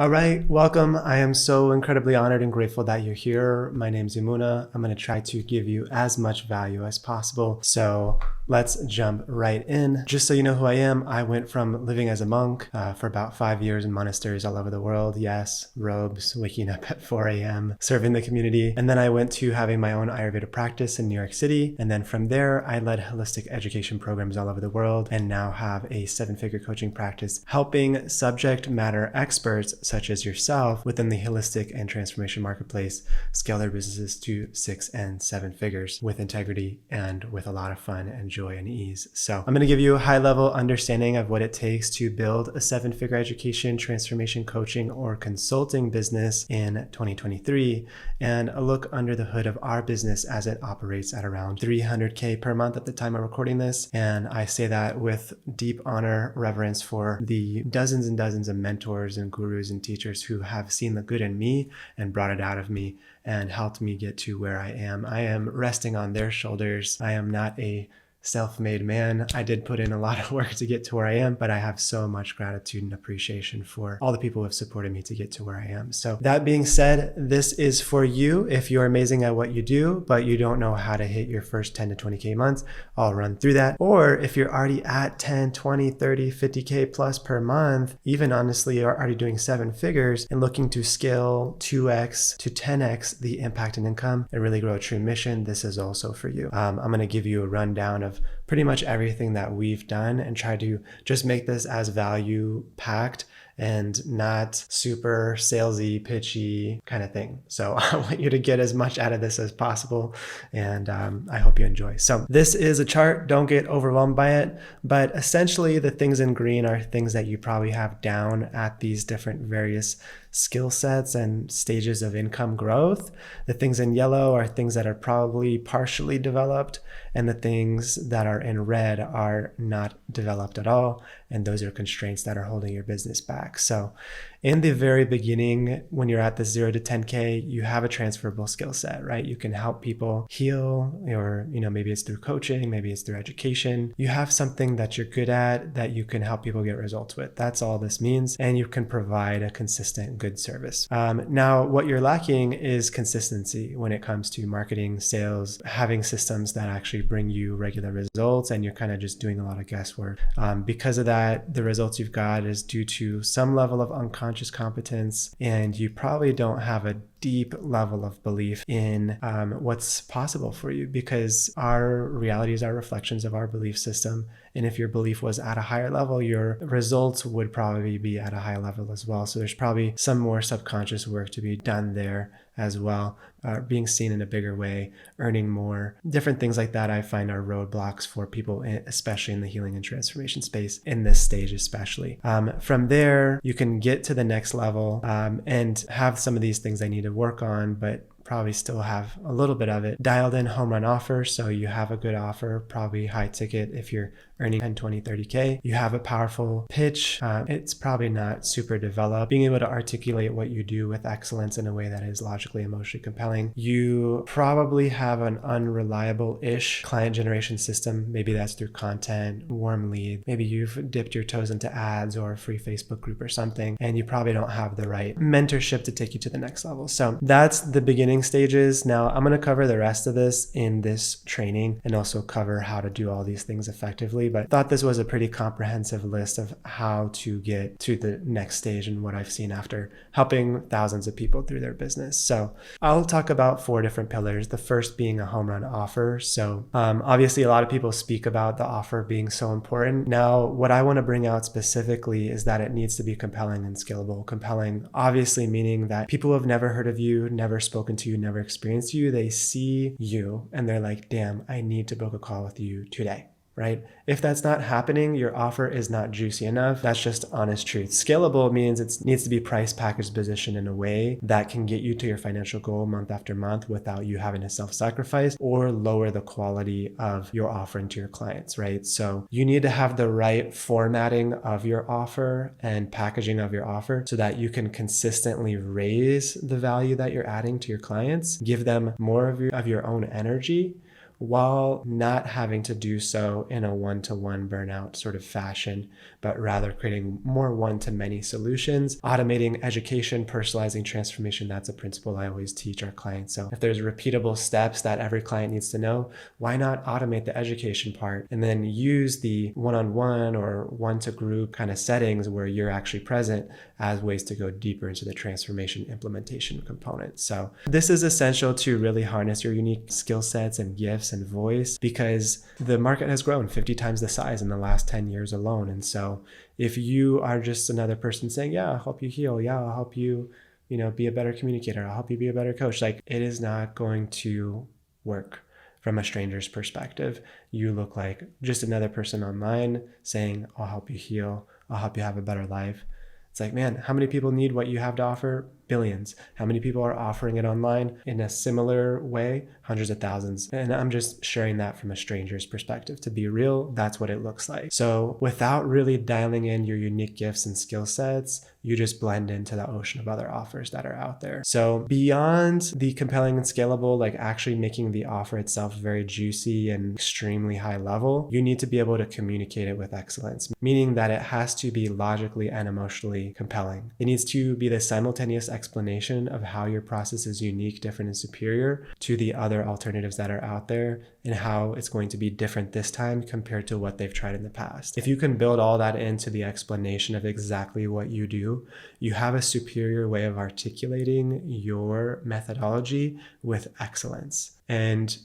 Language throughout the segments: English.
All right, welcome. I am so incredibly honored and grateful that you're here. My name's Imuna. I'm going to try to give you as much value as possible. So let's jump right in. Just so you know who I am, I went from living as a monk for about 5 years in monasteries all over the world. Yes, robes, waking up at 4 a.m., serving the community. And then I went to having my own Ayurveda practice in New York City. And then from there, I led holistic education programs all over the world and now have a 7-figure coaching practice helping subject matter experts such as yourself within the holistic and transformation marketplace scale their businesses to 6 and 7 figures with integrity and with a lot of fun and joy and ease. So I'm going to give you a high level understanding of what it takes to build a 7-figure education, transformation, coaching, or consulting business in 2023 and a look under the hood of our business as it operates at around $300K per month at the time of recording this. And I say that with deep honor, reverence for the dozens and dozens of mentors and gurus and teachers who have seen the good in me and brought it out of me and helped me get to where I am. I am resting on their shoulders. I am not a self-made man. I did put in a lot of work to get to where I am, but I have so much gratitude and appreciation for all the people who have supported me to get to where I am. So that being said, this is for you. If you're amazing at what you do, but you don't know how to hit your first 10 to 20K months, I'll run through that. Or if you're already at 10, 20, 30, 50K plus per month, even honestly are already doing 7 figures and looking to scale 2x to 10x the impact and income and really grow a true mission, this is also for you. I'm going to give you a rundown of pretty much everything that we've done and try to just make this as value packed and not super salesy, pitchy kind of thing. So I want you to get as much out of this as possible. And I hope you enjoy. So this is a chart. Don't get overwhelmed by it. But essentially the things in green are things that you probably have down at these different various skill sets and stages of income growth. The things in yellow are things that are probably partially developed, and the things that are in red are not developed at all. And those are constraints that are holding your business back. So in the very beginning, when you're at the 0 to 10K, you have a transferable skill set, right? You can help people heal, or, maybe it's through coaching, maybe it's through education. You have something that you're good at that you can help people get results with. That's all this means. And you can provide a consistent, good service. Now, what you're lacking is consistency when it comes to marketing, sales, having systems that actually bring you regular results, and you're kind of just doing a lot of guesswork. Because of that, the results you've got is due to some level of unconscious competence, and you probably don't have a deep level of belief in what's possible for you, because our realities are reflections of our belief system. And if your belief was at a higher level, your results would probably be at a high level as well. So there's probably some more subconscious work to be done there as well. Being seen in a bigger way, earning more, different things like that I find are roadblocks for people, especially in the healing and transformation space, in this stage especially. From there, you can get to the next level and have some of these things I need to work on, but probably still have a little bit of it. Dialed in home run offer. So you have a good offer, probably high ticket if you're earning 10, 20, 30K. You have a powerful pitch. It's probably not super developed. Being able to articulate what you do with excellence in a way that is logically, emotionally compelling. You probably have an unreliable-ish client generation system. Maybe that's through content, warm lead. Maybe you've dipped your toes into ads or a free Facebook group or something, and you probably don't have the right mentorship to take you to the next level. So that's the beginning stages. Now I'm going to cover the rest of this in this training and also cover how to do all these things effectively. But I thought this was a pretty comprehensive list of how to get to the next stage and what I've seen after helping thousands of people through their business. So I'll talk about 4 different pillars. The first being a home run offer. So obviously a lot of people speak about the offer being so important. Now, what I want to bring out specifically is that it needs to be compelling and scalable. Compelling, obviously, meaning that people who have never heard of you, never spoken to you, never experienced you, they see you and they're like, damn, I need to book a call with you today. Right? If that's not happening, your offer is not juicy enough. That's just honest truth. Scalable means it needs to be price packaged, positioned in a way that can get you to your financial goal month after month without you having to self-sacrifice or lower the quality of your offering to your clients, right? So you need to have the right formatting of your offer and packaging of your offer so that you can consistently raise the value that you're adding to your clients, give them more of your own energy, while not having to do so in a one-to-one burnout sort of fashion, but rather creating more one-to-many solutions, automating education, personalizing transformation. That's a principle I always teach our clients. So if there's repeatable steps that every client needs to know, why not automate the education part and then use the one-on-one or one-to-group kind of settings where you're actually present as ways to go deeper into the transformation implementation component. So this is essential to really harness your unique skill sets and gifts and voice, because the market has grown 50 times the size in the last 10 years alone. And so if you are just another person saying, yeah, I'll help you heal, yeah, I'll help you, be a better communicator, I'll help you be a better coach, like, it is not going to work. From a stranger's perspective, you look like just another person online saying, I'll help you heal, I'll help you have a better life. It's like, man, how many people need what you have to offer? Billions. How many people are offering it online in a similar way? Hundreds of thousands. And I'm just sharing that from a stranger's perspective. To be real, that's what it looks like. So without really dialing in your unique gifts and skill sets, you just blend into the ocean of other offers that are out there. So beyond the compelling and scalable, like actually making the offer itself very juicy and extremely high level, you need to be able to communicate it with excellence, meaning that it has to be logically and emotionally compelling. It needs to be the simultaneous explanation of how your process is unique, different, and superior to the other alternatives that are out there, and how it's going to be different this time compared to what they've tried in the past. If you can build all that into the explanation of exactly what you do, you have a superior way of articulating your methodology with excellence. And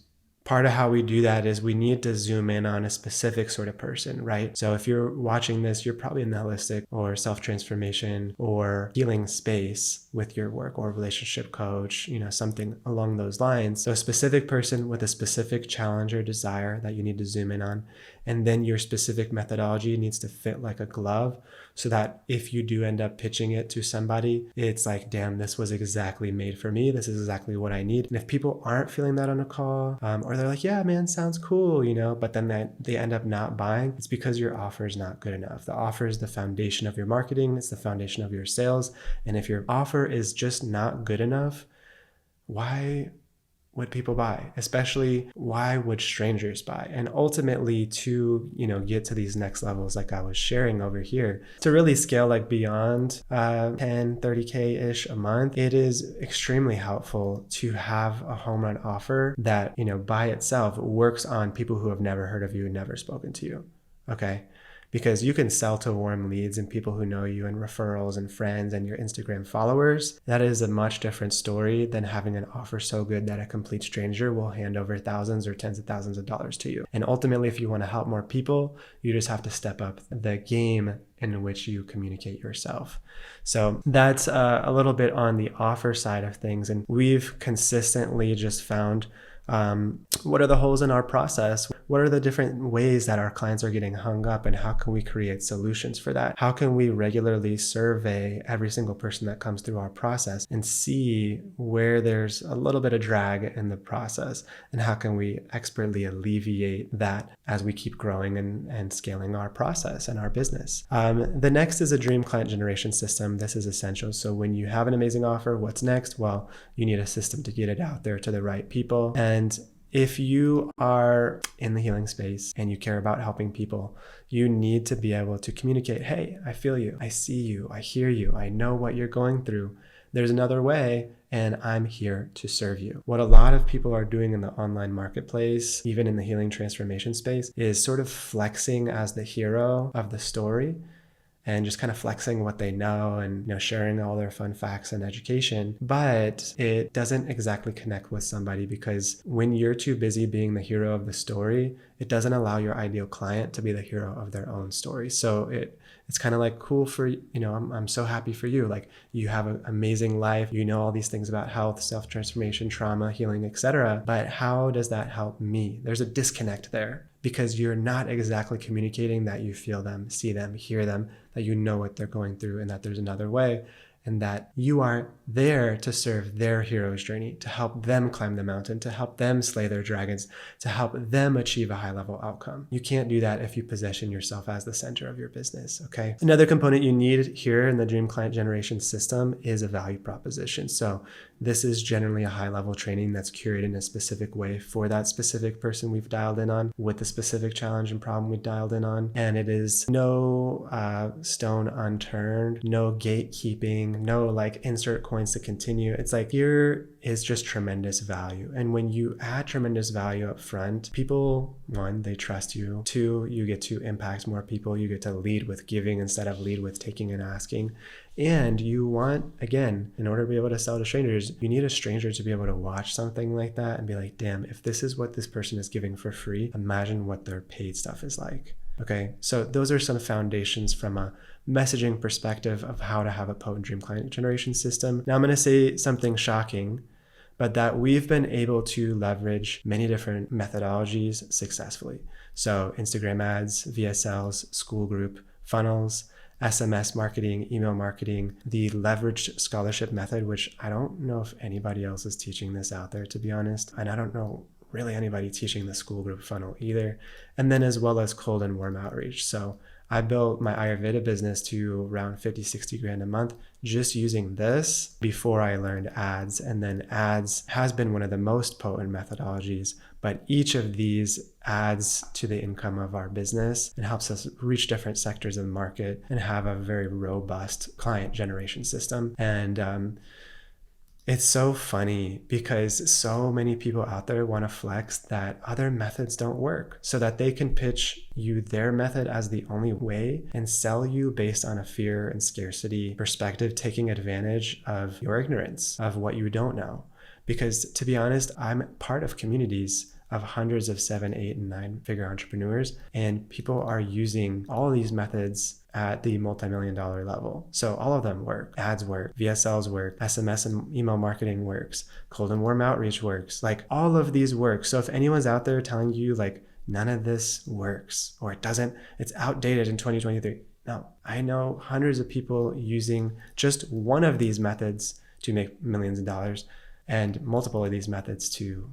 part of how we do that is we need to zoom in on a specific sort of person, right? So if you're watching this, you're probably in the holistic or self-transformation or healing space with your work, or relationship coach, something along those lines. So a specific person with a specific challenge or desire that you need to zoom in on. And then your specific methodology needs to fit like a glove, so that if you do end up pitching it to somebody, it's like, damn, this was exactly made for me. This is exactly what I need. And if people aren't feeling that on a call, or they're like, yeah, man, sounds cool, but then they end up not buying, it's because your offer is not good enough. The offer is the foundation of your marketing. It's the foundation of your sales. And if your offer is just not good enough, why would people buy? Especially, why would strangers buy? And ultimately, to get to these next levels like I was sharing over here, to really scale like beyond 10 30K ish a month, it is extremely helpful to have a home run offer that by itself works on people who have never heard of you and never spoken to you. Okay, because you can sell to warm leads and people who know you and referrals and friends and your Instagram followers. That is a much different story than having an offer so good that a complete stranger will hand over thousands or tens of thousands of dollars to you. And ultimately, if you want to help more people, you just have to step up the game in which you communicate yourself. So that's a little bit on the offer side of things. And we've consistently just found what are the holes in our process? What are the different ways that our clients are getting hung up, and how can we create solutions for that? How can we regularly survey every single person that comes through our process and see where there's a little bit of drag in the process, and how can we expertly alleviate that as we keep growing and scaling our process and our business? The next is a dream client generation system. This is essential. So when you have an amazing offer, what's next? Well, you need a system to get it out there to the right people. And if you are in the healing space and you care about helping people, you need to be able to communicate, hey, I feel you, I see you, I hear you, I know what you're going through. There's another way, and I'm here to serve you. What a lot of people are doing in the online marketplace, even in the healing transformation space, is sort of flexing as the hero of the story, and just kind of flexing what they know and sharing all their fun facts and education. But it doesn't exactly connect with somebody, because when you're too busy being the hero of the story, it doesn't allow your ideal client to be the hero of their own story. So it's kind of like, cool for, I'm so happy for you. Like, you have an amazing life, all these things about health, self-transformation, trauma, healing, etc. But how does that help me? There's a disconnect there, because you're not exactly communicating that you feel them, see them, hear them, that you know what they're going through, and that there's another way. and that you are there to serve their hero's journey, to help them climb the mountain, to help them slay their dragons, to help them achieve a high level outcome. You can't do that if you position yourself as the center of your business, okay? Another component you need here in the Dream Client Generation system is a value proposition. So this is generally a high level training that's curated in a specific way for that specific person we've dialed in on, with the specific challenge and problem we dialed in on. And it is no stone unturned, no gatekeeping, no like insert coins to continue. It's like, here is just tremendous value. And when you add tremendous value up front, people, one, they trust you. Two, you get to impact more people. You get to lead with giving instead of lead with taking and asking. And you want, again, in order to be able to sell to strangers, you need a stranger to be able to watch something like that and be like, damn, if this is what this person is giving for free, imagine what their paid stuff is like. Okay, so those are some foundations from a messaging perspective of how to have a potent Dream Client Generation system. Now I'm going to say something shocking, but that we've been able to leverage many different methodologies successfully. So Instagram ads, VSLs, school group, funnels, SMS marketing, email marketing, the leveraged scholarship method, which I don't know if anybody else is teaching this out there, to be honest. And I don't know really anybody teaching the school group funnel either. And then as well as cold and warm outreach. So I built my Ayurveda business to around 50, 60 grand a month just using this before I learned ads. And then ads has been one of the most potent methodologies, but each of these adds to the income of our business and helps us reach different sectors of the market and have a very robust client generation system. And it's so funny because so many people out there want to flex that other methods don't work so that they can pitch you their method as the only way and sell you based on a fear and scarcity perspective, taking advantage of your ignorance of what you don't know. Because to be honest, I'm part of communities of hundreds of 7, 8, and 9-figure entrepreneurs, and people are using all of these methods at the multi-million-dollar level. So all of them work. Ads work, VSLs work, SMS and email marketing works, cold and warm outreach works. Like all of these work. So if anyone's out there telling you like none of this works or it doesn't, it's outdated in 2023. No, I know hundreds of people using just one of these methods to make millions of dollars, and multiple of these methods to,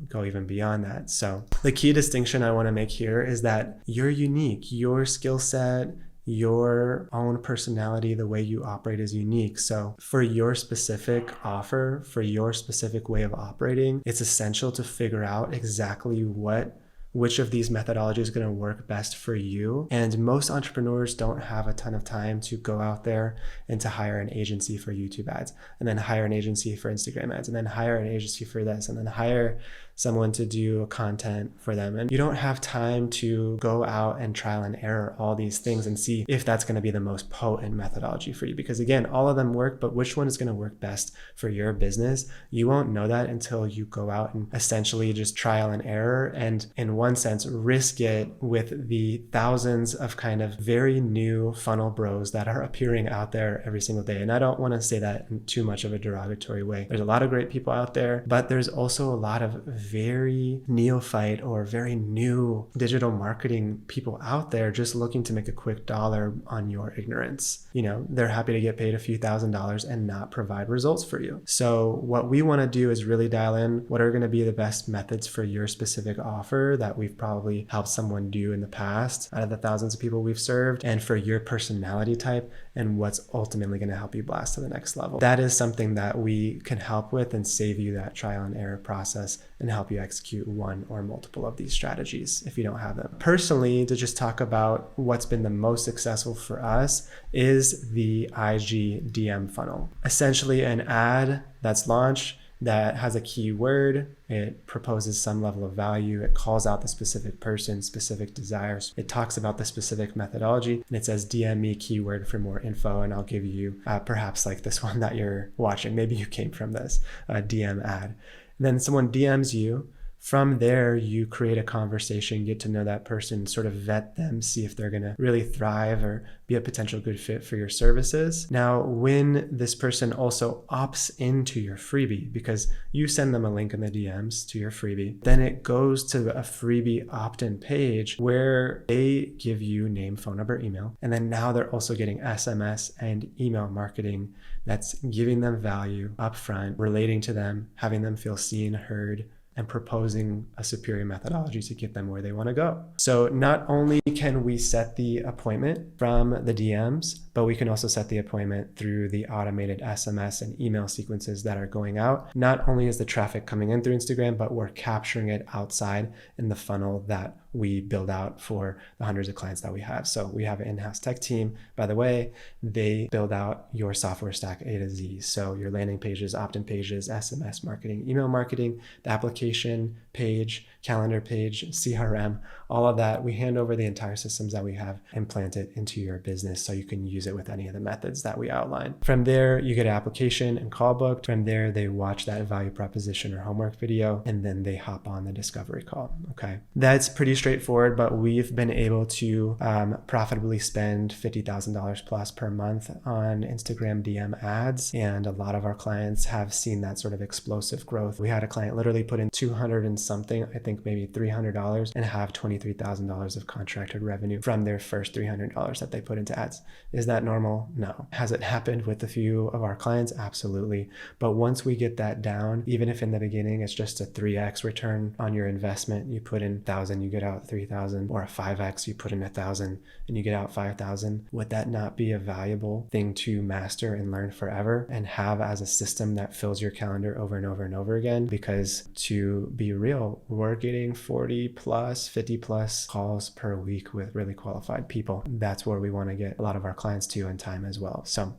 go even beyond that. So the key distinction I want to make here is that you're unique. Your skill set, your own personality, the way you operate is unique. So for your specific offer, for your specific way of operating, it's essential to figure out exactly which of these methodologies is going to work best for you. And most entrepreneurs don't have a ton of time to go out there and to hire an agency for YouTube ads, and then hire an agency for Instagram ads, and then hire an agency for this, and then hire someone to do content for them. And you don't have time to go out and trial and error all these things and see if that's going to be the most potent methodology for you. Because again, all of them work, but which one is going to work best for your business? You won't know that until you go out and essentially just trial and error, and in one sense, risk it with the thousands of kind of very new funnel bros that are appearing out there every single day. And I don't want to say that in too much of a derogatory way. There's a lot of great people out there, but there's also a lot of very neophyte or very new digital marketing people out there just looking to make a quick dollar on your ignorance. They're happy to get paid a few $1,000s and not provide results for you. So what we want to do is really dial in what are going to be the best methods for your specific offer that we've probably helped someone do in the past out of the thousands of people we've served, and for your personality type and what's ultimately going to help you blast to the next level. That is something that we can help with and save you that trial and error process and help you execute one or multiple of these strategies if you don't have them. Personally, to just talk about what's been the most successful for us is the IG DM funnel. Essentially an ad that's launched that has a keyword, it proposes some level of value, it calls out the specific person, specific desires, it talks about the specific methodology, and it says DM me keyword for more info, and I'll give you perhaps like this one that you're watching. Maybe you came from this DM ad. And then someone DMs you, From there, you create a conversation, get to know that person, sort of vet them, see if they're going to really thrive or be a potential good fit for your services. Now, when this person also opts into your freebie, because you send them a link in the DMs to your freebie, then it goes to a freebie opt-in page where they give you name, phone number, email. And then now they're also getting SMS and email marketing that's giving them value upfront, relating to them, having them feel seen, heard, and proposing a superior methodology to get them where they want to go. So not only can we set the appointment from the DMs, but we can also set the appointment through the automated SMS and email sequences that are going out. Not only is the traffic coming in through Instagram, but we're capturing it outside in the funnel that we build out for the hundreds of clients that we have. So we have an in-house tech team. By the way, they build out your software stack A to Z. So your landing pages, opt-in pages, SMS marketing, email marketing, the application page, calendar page, CRM, all of that. We hand over the entire systems that we have implanted into your business so you can use it with any of the methods that we outline. From there, you get an application and call booked. From there, they watch that value proposition or homework video, and then they hop on the discovery call. Okay. That's pretty straightforward, but we've been able to profitably spend $50,000 plus per month on Instagram DM ads. And a lot of our clients have seen that sort of explosive growth. We had a client literally put in 200 and something, I think maybe $300, and have $23,000 of contracted revenue from their first $300 that they put into ads. Is that normal? No. Has it happened with a few of our clients? Absolutely. But once we get that down, even if in the beginning it's just a 3x return on your investment, you put in 1,000, you get out 3,000, or a 5x, you put in 1,000 and you get out 5,000. Would that not be a valuable thing to master and learn forever and have as a system that fills your calendar over and over and over again? Because to be real, we're getting 40 plus, 50 plus calls per week with really qualified people. That's where we want to get a lot of our clients to in time as well. So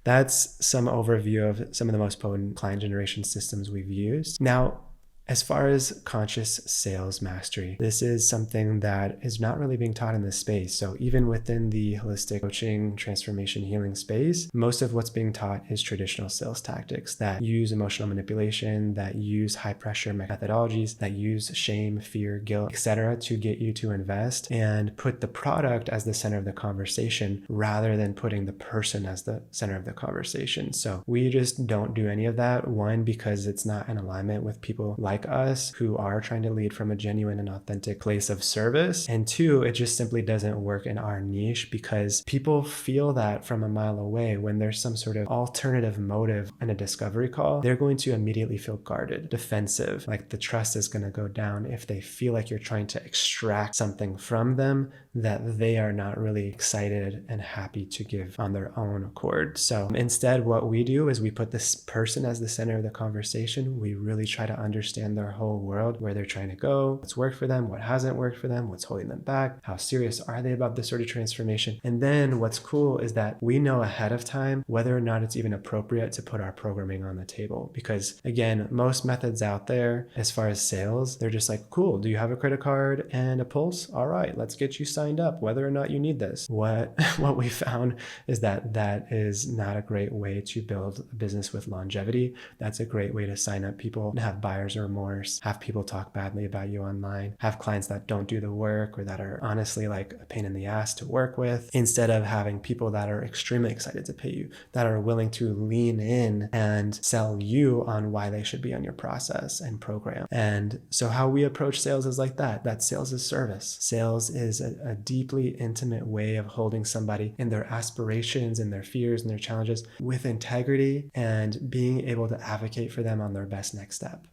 that's some overview of some of the most potent client generation systems we've used. Now, as far as conscious sales mastery, this is something that is not really being taught in this space. So even within the holistic coaching, transformation, healing space, most of what's being taught is traditional sales tactics that use emotional manipulation, that use high pressure methodologies, that use shame, fear, guilt, etc. to get you to invest and put the product as the center of the conversation rather than putting the person as the center of the conversation. So we just don't do any of that. One, because it's not in alignment with people like us who are trying to lead from a genuine and authentic place of service. And two, it just simply doesn't work in our niche because people feel that from a mile away. When there's some sort of alternative motive in a discovery call, they're going to immediately feel guarded, defensive, like the trust is going to go down if they feel like you're trying to extract something from them that they are not really excited and happy to give on their own accord. So instead, what we do is we put this person as the center of the conversation. We really try to understand their whole world, where they're trying to go, what's worked for them, what hasn't worked for them, what's holding them back, how serious are they about this sort of transformation. And then what's cool is that we know ahead of time whether or not it's even appropriate to put our programming on the table. Because again, most methods out there, as far as sales, they're just like, cool, do you have a credit card and a pulse? All right, let's get you signed up, whether or not you need this. What we found is that that is not a great way to build a business with longevity. That's a great way to sign up people and have buyer's remorse, have people talk badly about you online, have clients that don't do the work or that are honestly like a pain in the ass to work with, instead of having people that are extremely excited to pay you, that are willing to lean in and sell you on why they should be on your process and program. And so how we approach sales is like that sales is service. Sales is a deeply intimate way of holding somebody in their aspirations and their fears and their challenges with integrity and being able to advocate for them on their best next step.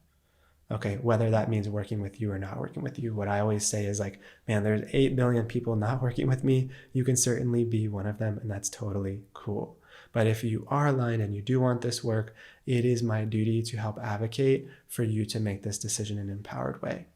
Okay, whether that means working with you or not working with you. What I always say is like, man, there's 8 billion people not working with me. You can certainly be one of them, and that's totally cool. But if you are aligned and you do want this work, it is my duty to help advocate for you to make this decision in an empowered way.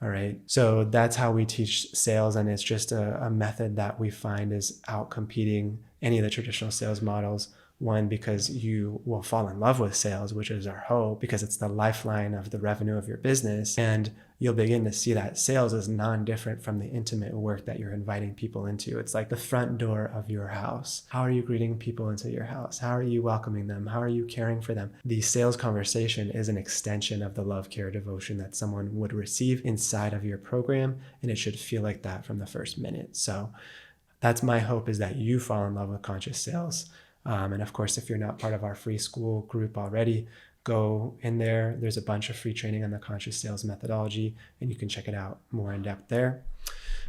All right. So that's how we teach sales. And it's just a method that we find is out competing any of the traditional sales models. One, because you will fall in love with sales, which is our hope, because it's the lifeline of the revenue of your business. And you'll begin to see that sales is non-different from the intimate work that you're inviting people into. It's like the front door of your house. How are you greeting people into your house? How are you welcoming them? How are you caring for them? The sales conversation is an extension of the love, care, devotion that someone would receive inside of your program, and it should feel like that from the first minute. So that's my hope, is that you fall in love with conscious sales. And of course, if you're not part of our free school group already, go in there. There's a bunch of free training on the conscious sales methodology, and you can check it out more in depth there.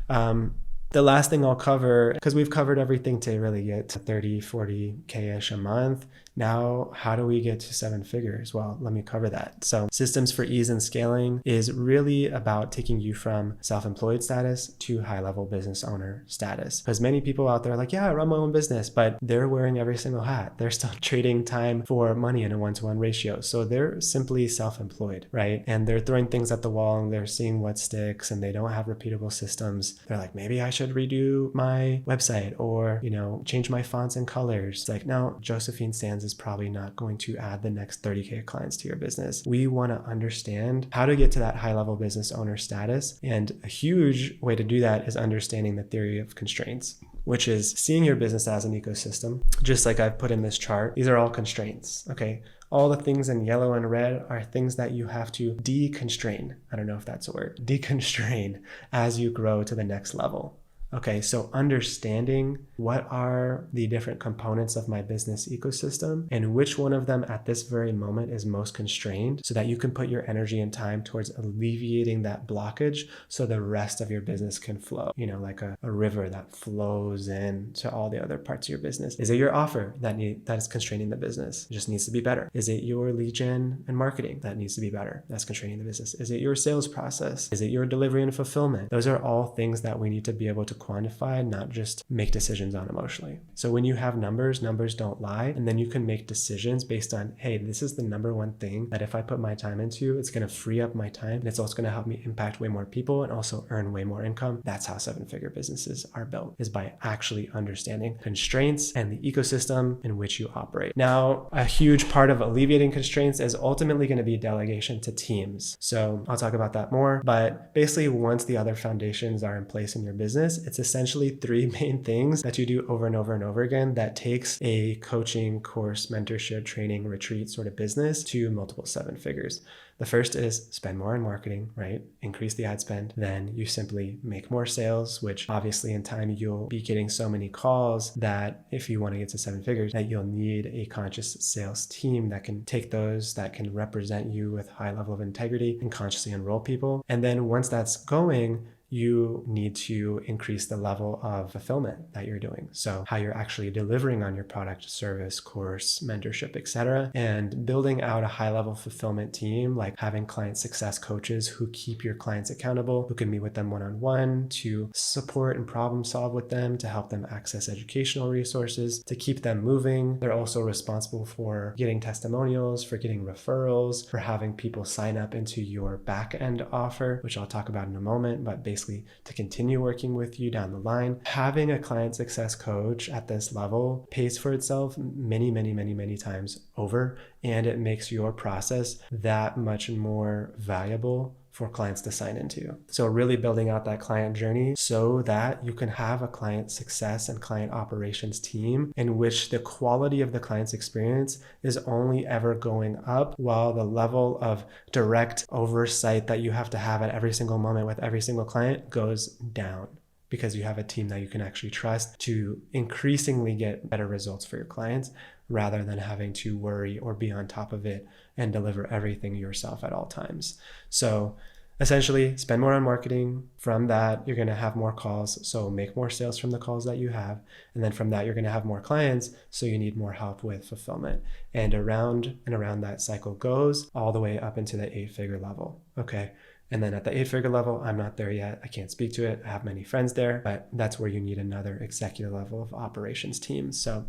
The last thing I'll cover, because we've covered everything to really get to 30, 40K-ish a month. Now, how do we get to 7 figures? Well, let me cover that. So systems for ease and scaling is really about taking you from self-employed status to high-level business owner status. Because many people out there are like, yeah, I run my own business, but they're wearing every single hat. They're still trading time for money in a 1-to-1 ratio. So they're simply self-employed, right? And they're throwing things at the wall and they're seeing what sticks, and they don't have repeatable systems. They're like, maybe I should redo my website, or, change my fonts and colors. It's like, no, Josephine Sands is probably not going to add the next 30K clients to your business. We want to understand how to get to that high level business owner status. And a huge way to do that is understanding the theory of constraints, which is seeing your business as an ecosystem. Just like I've put in this chart, these are all constraints, okay? All the things in yellow and red are things that you have to deconstrain. I don't know if that's a word. Deconstrain as you grow to the next level. Okay, so understanding what are the different components of my business ecosystem and which one of them at this very moment is most constrained, so that you can put your energy and time towards alleviating that blockage so the rest of your business can flow, like a river that flows in to all the other parts of your business. Is it your offer that is constraining the business? It just needs to be better. Is it your lead gen and marketing that needs to be better? That's constraining the business. Is it your sales process? Is it your delivery and fulfillment? Those are all things that we need to be able to quantify, not just make decisions on emotionally. So when you have numbers don't lie, and then you can make decisions based on, hey, this is the number one thing that if I put my time into, it's going to free up my time, and it's also going to help me impact way more people and also earn way more income. That's how 7-figure businesses are built, is by actually understanding constraints and the ecosystem in which you operate. Now, a huge part of alleviating constraints is ultimately going to be delegation to teams. So I'll talk about that more, but basically once the other foundations are in place in your business, it's essentially 3 main things that you do over and over and over again that takes a coaching, course, mentorship, training, retreat sort of business to multiple 7 figures. The first is spend more on marketing, right? Increase the ad spend. Then you simply make more sales, which obviously in time you'll be getting so many calls that if you want to get to 7 figures, that you'll need a conscious sales team that can take those, that can represent you with high level of integrity and consciously enroll people. And then once that's going, you need to increase the level of fulfillment that you're doing. So how you're actually delivering on your product, service, course, mentorship, etc. And building out a high level fulfillment team, like having client success coaches who keep your clients accountable, who can meet with them one-on-one to support and problem solve with them, to help them access educational resources, to keep them moving. They're also responsible for getting testimonials, for getting referrals, for having people sign up into your Backend offer, which I'll talk about in a moment, but basically to continue working with you down the line. Having a client success coach at this level pays for itself many, many, many, many times over, and it makes your process that much more valuable for clients to sign into. So really building out that client journey so that you can have a client success and client operations team in which the quality of the client's experience is only ever going up, while the level of direct oversight that you have to have at every single moment with every single client goes down, because you have a team that you can actually trust to increasingly get better results for your clients, rather than having to worry or be on top of it and deliver everything yourself at all times. So essentially, spend more on marketing. From that, you're going to have more calls. So make more sales from the calls that you have. And then from that, you're going to have more clients. So you need more help with fulfillment. And around that cycle goes all the way up into the 8-figure level. Okay. And then at the 8-figure level, I'm not there yet. I can't speak to it. I have many friends there, but that's where you need another executive level of operations team. So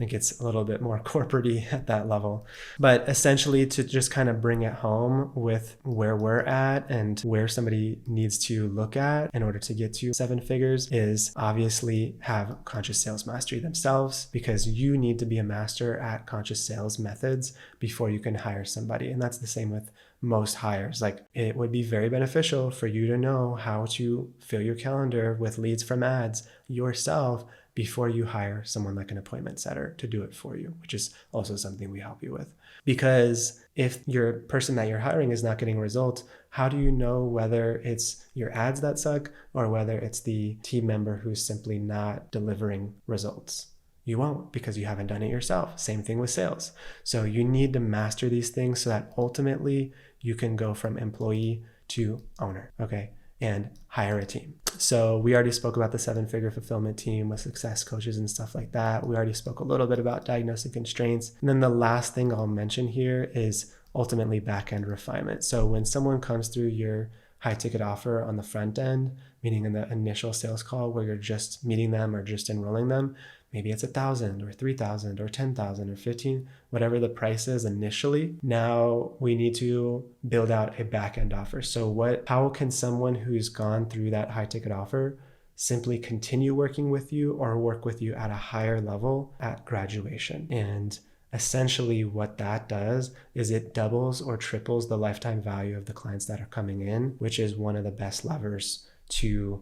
it gets a little bit more corporate-y at that level. But essentially, to just kind of bring it home with where we're at and where somebody needs to look at in order to get to 7 figures is obviously have conscious sales mastery themselves, because you need to be a master at conscious sales methods before you can hire somebody. And that's the same with most hires. Like, it would be very beneficial for you to know how to fill your calendar with leads from ads yourself before you hire someone like an appointment setter to do it for you, which is also something we help you with. Because if your person that you're hiring is not getting results, how do you know whether it's your ads that suck or whether it's the team member who's simply not delivering results? You won't, because you haven't done it yourself. Same thing with sales. So you need to master these things so that ultimately you can go from employee to owner, okay, and hire a team. So we already spoke about the 7-figure fulfillment team with success coaches and stuff like that. We already spoke a little bit about diagnosing constraints. And then the last thing I'll mention here is ultimately back-end refinement. So when someone comes through your high ticket offer on the front end, meaning in the initial sales call where you're just meeting them or just enrolling them, maybe it's 1,000 or 3,000 or 10,000 or 15, whatever the price is initially. Now we need to build out a back-end offer. So how can someone who's gone through that high ticket offer simply continue working with you or work with you at a higher level at graduation? And essentially what that does is it doubles or triples the lifetime value of the clients that are coming in, which is one of the best levers to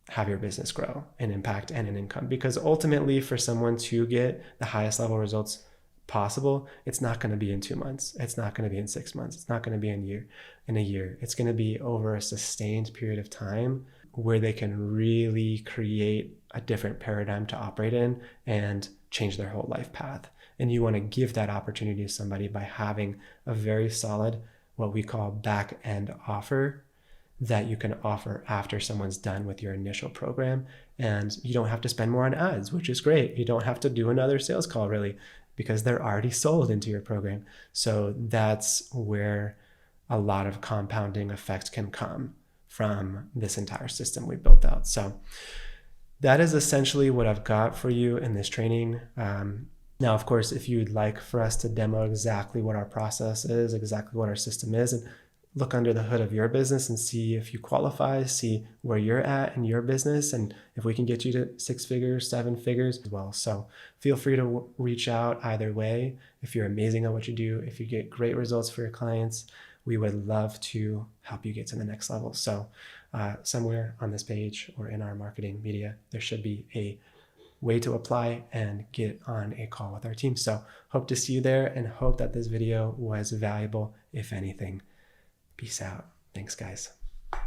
have your business grow and impact and an income. Because ultimately, for someone to get the highest level results possible, it's not going to be in 2 months. It's not going to be in 6 months. It's not going to be in a year. It's going to be over a sustained period of time where they can really create a different paradigm to operate in and change their whole life path. And you want to give that opportunity to somebody by having a very solid, what we call back end offer, that you can offer after someone's done with your initial program. And you don't have to spend more on ads, which is great. You don't have to do another sales call really, because they're already sold into your program. So that's where a lot of compounding effects can come from this entire system we built out. So that is essentially what I've got for you in this training. Now, of course, if you'd like for us to demo exactly what our process is, exactly what our system is, and look under the hood of your business and see if you qualify, see where you're at in your business, and if we can get you to 6 figures, 7 figures as well. So feel free to reach out either way. If you're amazing at what you do, if you get great results for your clients, we would love to help you get to the next level. So somewhere on this page or in our marketing media, there should be a way to apply and get on a call with our team. So hope to see you there and hope that this video was valuable, if anything. Peace out. Thanks, guys.